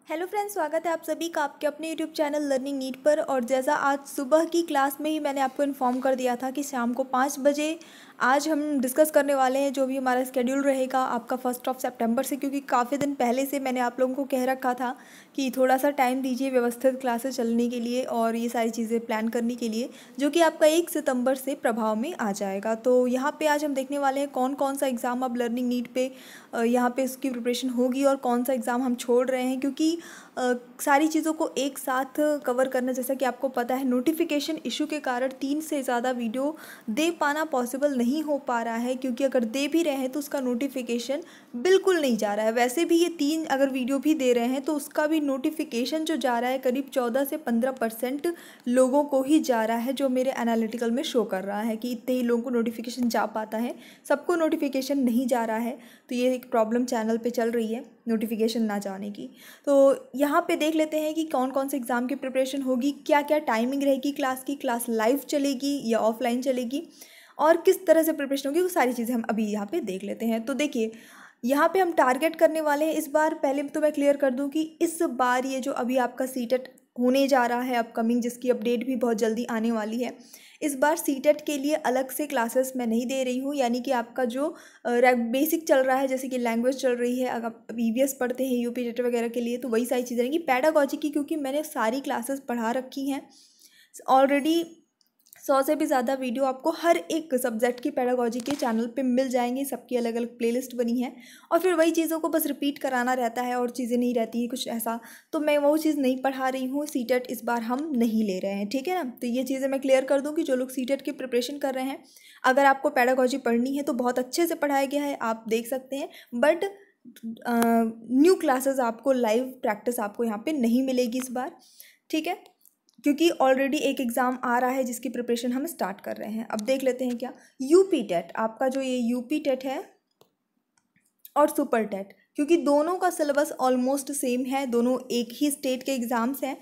Hello friends, स्वागत है आप सभी का आपके अपने यूट्यूब चैनल लर्निंग नीट पर। और जैसा आज सुबह की क्लास में ही मैंने आपको इन्फॉर्म कर दिया था कि शाम को 5 बजे आज हम डिस्कस करने वाले हैं जो भी हमारा स्केड्यूल रहेगा आपका 1 सितंबर से, क्योंकि काफ़ी दिन पहले से मैंने आप लोगों को कह रखा था कि थोड़ा सा टाइम दीजिए व्यवस्थित क्लासेस चलने के लिए और ये सारी चीज़ें प्लान करने के लिए, जो कि आपका 1 सितंबर से प्रभाव में आ जाएगा। तो यहाँ पे आज हम देखने वाले हैं कौन कौन सा एग्ज़ाम अब लर्निंग नीट पे यहाँ पे उसकी प्रिपरेशन होगी और कौन सा एग्ज़ाम हम छोड़ रहे हैं, क्योंकि सारी चीज़ों को एक साथ कवर करना, जैसा कि आपको पता है नोटिफिकेशन इशू के कारण 3 से ज़्यादा वीडियो दे पाना पॉसिबल नहीं हो पा रहा है, क्योंकि अगर दे भी रहे हैं तो उसका नोटिफिकेशन बिल्कुल नहीं जा रहा है। वैसे भी ये 3 अगर वीडियो भी दे रहे हैं तो उसका भी नोटिफिकेशन जो जा रहा है करीब 14 से 15% लोगों को ही जा रहा है, जो मेरे एनालिटिकल में शो कर रहा है कि इतने ही लोगों को नोटिफिकेशन जा पाता है, सबको नोटिफिकेशन नहीं जा रहा है। तो ये एक प्रॉब्लम चैनल पे चल रही है नोटिफिकेशन ना जाने की। तो यहाँ पे देख लेते हैं कि कौन कौन से एग्ज़ाम की प्रिपरेशन होगी, क्या क्या टाइमिंग रहेगी क्लास की, क्लास लाइव चलेगी या ऑफलाइन चलेगी और किस तरह से प्रिपरेशन होगी, वो सारी चीज़ें हम अभी यहाँ पे देख लेते हैं। तो देखिए, यहाँ पे हम टारगेट करने वाले हैं इस बार। पहले तो मैं क्लियर कर दूँ कि इस बार ये जो अभी आपका सीटेट होने जा रहा है अपकमिंग, जिसकी अपडेट भी बहुत जल्दी आने वाली है, इस बार सीटेट के लिए अलग से क्लासेस मैं नहीं दे रही हूँ। यानी कि आपका जो बेसिक चल रहा है, जैसे कि लैंग्वेज चल रही है, अगर आप ईवीएस पढ़ते हैं यूपी टेट वगैरह के लिए, तो वही सारी चीज़ें रहेंगी। पैडागॉजी की क्योंकि मैंने सारी क्लासेस पढ़ा रखी हैं ऑलरेडी, 100 से भी ज़्यादा वीडियो आपको हर एक सब्जेक्ट की पैडागॉजी के चैनल पे मिल जाएंगे, सबकी अलग अलग प्लेलिस्ट बनी है और फिर वही चीज़ों को बस रिपीट कराना रहता है और चीज़ें नहीं रहती है कुछ ऐसा। तो मैं वो चीज़ नहीं पढ़ा रही हूँ, सीटेट इस बार हम नहीं ले रहे हैं, ठीक है ना। तो ये चीज़ें मैं क्लियर कर दूँ कि जो लोग सीटेट की प्रिपरेशन कर रहे हैं, अगर आपको पैडागॉजी पढ़नी है तो बहुत अच्छे से पढ़ाया गया है, आप देख सकते हैं। बट न्यू क्लासेस आपको लाइव प्रैक्टिस आपको यहाँ पे नहीं मिलेगी इस बार, ठीक है, क्योंकि ऑलरेडी एक एग्ज़ाम आ रहा है जिसकी प्रिपरेशन हम स्टार्ट कर रहे हैं। अब देख लेते हैं क्या यूपी टेट, आपका जो ये यूपी टेट है और सुपर टेट, क्योंकि दोनों का सिलेबस ऑलमोस्ट सेम है, दोनों एक ही स्टेट के एग्ज़ाम्स हैं।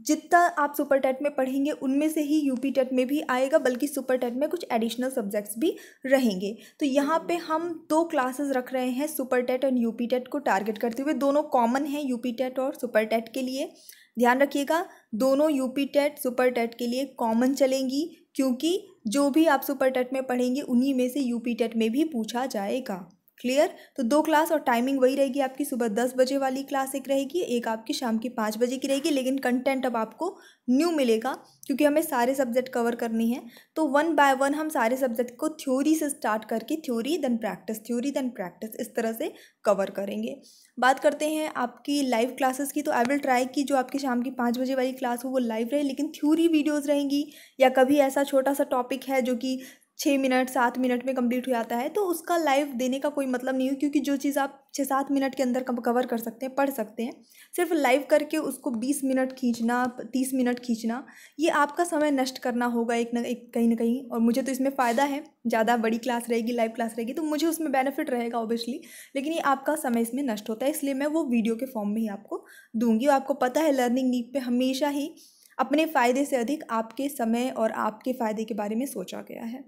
जितना आप सुपर टेट में पढ़ेंगे उनमें से ही यूपी टेट में भी आएगा, बल्कि सुपर टेट में कुछ एडिशनल सब्जेक्ट्स भी रहेंगे। तो यहाँ पे हम 2 क्लासेस रख रहे हैं सुपर टेट और यूपी टेट को टारगेट करते हुए। दोनों कॉमन हैं यूपी टेट और सुपर टेट के लिए, ध्यान रखिएगा। दोनों यूपी टेट सुपर टेट के लिए कॉमन चलेंगी, क्योंकि जो भी आप सुपर टेट में पढ़ेंगे उन्हीं में से यूपी टेट में भी पूछा जाएगा। क्लियर। तो 2 क्लास और टाइमिंग वही रहेगी आपकी, सुबह 10 बजे वाली क्लास एक रहेगी, एक आपकी शाम की 5 बजे की रहेगी। लेकिन कंटेंट अब आपको न्यू मिलेगा, क्योंकि हमें सारे सब्जेक्ट कवर करनी है। तो 1 बाय 1 हम सारे सब्जेक्ट को थ्योरी से स्टार्ट करके theory then practice, theory then practice, इस तरह से कवर करेंगे। बात करते हैं आपकी लाइव क्लासेस की। तो आई विल ट्राई कि जो आपकी शाम की 5 बजे वाली क्लास हो वो लाइव रहे, लेकिन थ्योरी वीडियोज़ रहेंगी, या कभी ऐसा छोटा सा टॉपिक है जो कि 6 मिनट 7 मिनट में कंप्लीट हो जाता है, तो उसका लाइव देने का कोई मतलब नहीं है, क्योंकि जो चीज़ आप 6-7 मिनट के अंदर कवर कर सकते हैं, पढ़ सकते हैं, सिर्फ लाइव करके उसको 20 मिनट खींचना, 30 मिनट खींचना, ये आपका समय नष्ट करना होगा एक ना एक, कहीं ना कहीं। और मुझे तो इसमें फ़ायदा है, ज़्यादा बड़ी क्लास रहेगी, लाइव क्लास रहेगी, तो मुझे उसमें बेनिफिट रहेगा ऑब्वियसली, लेकिन ये आपका समय इसमें नष्ट होता है, इसलिए मैं वो वीडियो के फॉर्म में ही आपको दूंगी। और आपको पता है लर्निंग नीट पे हमेशा ही अपने फ़ायदे से अधिक आपके समय और आपके फ़ायदे के बारे में सोचा गया है।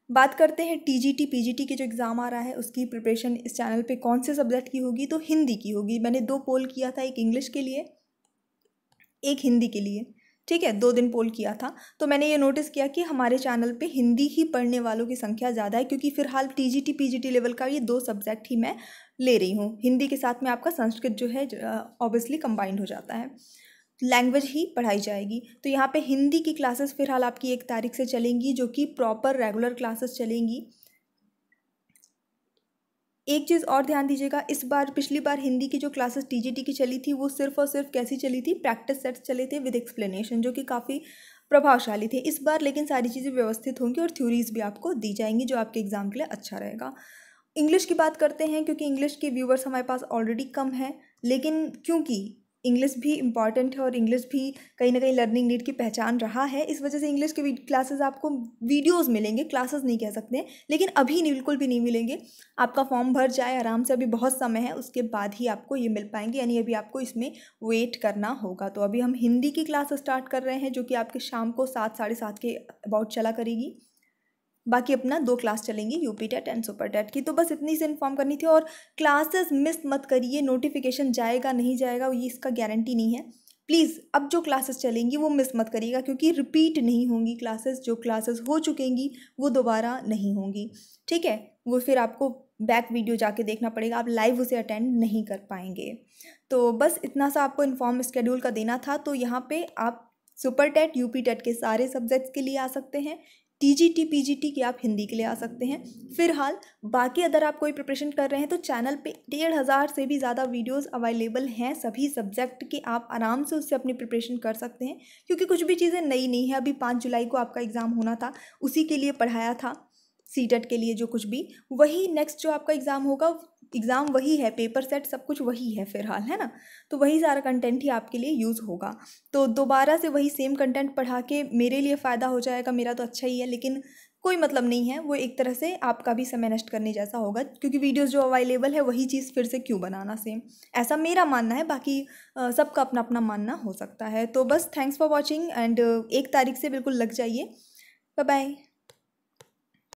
बात करते हैं टीजीटी पीजीटी के जो एग्ज़ाम आ रहा है उसकी प्रिपरेशन इस चैनल पे कौन से सब्जेक्ट की होगी, तो हिंदी की होगी। मैंने 2 पोल किया था, एक इंग्लिश के लिए एक हिंदी के लिए, ठीक है, 2 दिन पोल किया था। तो मैंने ये नोटिस किया कि हमारे चैनल पे हिंदी ही पढ़ने वालों की संख्या ज़्यादा है, क्योंकि फिलहाल टीजीटी पीजीटी लेवल का ये 2 सब्जेक्ट ही मैं ले रही हूँ। हिंदी के साथ में आपका संस्कृत जो है ऑब्वियसली कंबाइंड हो जाता है, लैंग्वेज ही पढ़ाई जाएगी। तो यहाँ पे हिंदी की क्लासेस फिलहाल आपकी 1 तारीख से चलेंगी, जो कि प्रॉपर रेगुलर क्लासेस चलेंगी। एक चीज़ और ध्यान दीजिएगा, इस बार पिछली बार हिंदी की जो क्लासेस टीजीटी की चली थी वो सिर्फ और सिर्फ कैसी चली थी, प्रैक्टिस सेट्स चले थे विद एक्सप्लेनेशन, जो कि काफ़ी प्रभावशाली थे। इस बार लेकिन सारी चीज़ें व्यवस्थित होंगी और थ्योरीज भी आपको दी जाएंगी, जो आपके एग्जाम के लिए अच्छा रहेगा। इंग्लिश की बात करते हैं, क्योंकि इंग्लिश के व्यूवर्स हमारे पास ऑलरेडी कम हैं, लेकिन क्योंकि इंग्लिश भी इम्पॉर्टेंट है और इंग्लिश भी कहीं ना कहीं लर्निंग नीड की पहचान रहा है, इस वजह से इंग्लिश के क्लासेस आपको वीडियोस मिलेंगे, क्लासेस नहीं कह सकते, लेकिन अभी नहीं, बिल्कुल भी नहीं मिलेंगे। आपका फॉर्म भर जाए आराम से, अभी बहुत समय है, उसके बाद ही आपको ये मिल पाएंगे, यानी अभी आपको इसमें वेट करना होगा। तो अभी हम हिंदी की क्लास स्टार्ट कर रहे हैं, जो कि आपके शाम को 7 साढ़े 7 के अबाउट चला करेगी। बाकी अपना 2 क्लास चलेंगी UP TET and super TET की। तो बस इतनी से इन्फॉर्म करनी थी। और क्लासेस मिस मत करिए, नोटिफिकेशन जाएगा नहीं जाएगा ये इसका गारंटी नहीं है। प्लीज़ अब जो क्लासेस चलेंगी वो मिस मत करिएगा, क्योंकि रिपीट नहीं होंगी क्लासेस। जो क्लासेस हो चुकेंगी वो दोबारा नहीं होंगी, ठीक है। वो फिर आपको बैक वीडियो जाके देखना पड़ेगा, आप लाइव उसे अटेंड नहीं कर पाएंगे। तो बस इतना सा आपको इन्फॉर्म स्केड्यूल का देना था। तो यहाँ पे आप सुपर टेट यूपी टेट के सारे सब्जेक्ट्स के लिए आ सकते हैं, टीजीटी पीजीटी के आप हिंदी के लिए आ सकते हैं फिलहाल। बाकी अगर आप कोई प्रिपरेशन कर रहे हैं तो चैनल पे 1500 से भी ज़्यादा वीडियोस अवेलेबल हैं सभी सब्जेक्ट के, आप आराम से उससे अपनी प्रिपरेशन कर सकते हैं। क्योंकि कुछ भी चीज़ें नई नहीं है। अभी 5 जुलाई को आपका एग्ज़ाम होना था, उसी के लिए पढ़ाया था। सीटेट के लिए जो कुछ भी, वही नेक्स्ट जो आपका एग्ज़ाम होगा, एग्ज़ाम वही है, पेपर सेट सब कुछ वही है फिलहाल, है ना। तो वही सारा कंटेंट ही आपके लिए यूज़ होगा। तो दोबारा से वही सेम कंटेंट पढ़ा के मेरे लिए फ़ायदा हो जाएगा, मेरा तो अच्छा ही है, लेकिन कोई मतलब नहीं है। वो एक तरह से आपका भी समय नष्ट करने जैसा होगा, क्योंकि वीडियोस जो अवेलेबल है वही चीज़ फिर से क्यों बनाना सेम, ऐसा मेरा मानना है। बाकी सबका अपना अपना मानना हो सकता है। तो बस थैंक्स फॉर वॉचिंग एंड 1 तारीख से बिल्कुल लग जाइए। Bye bye.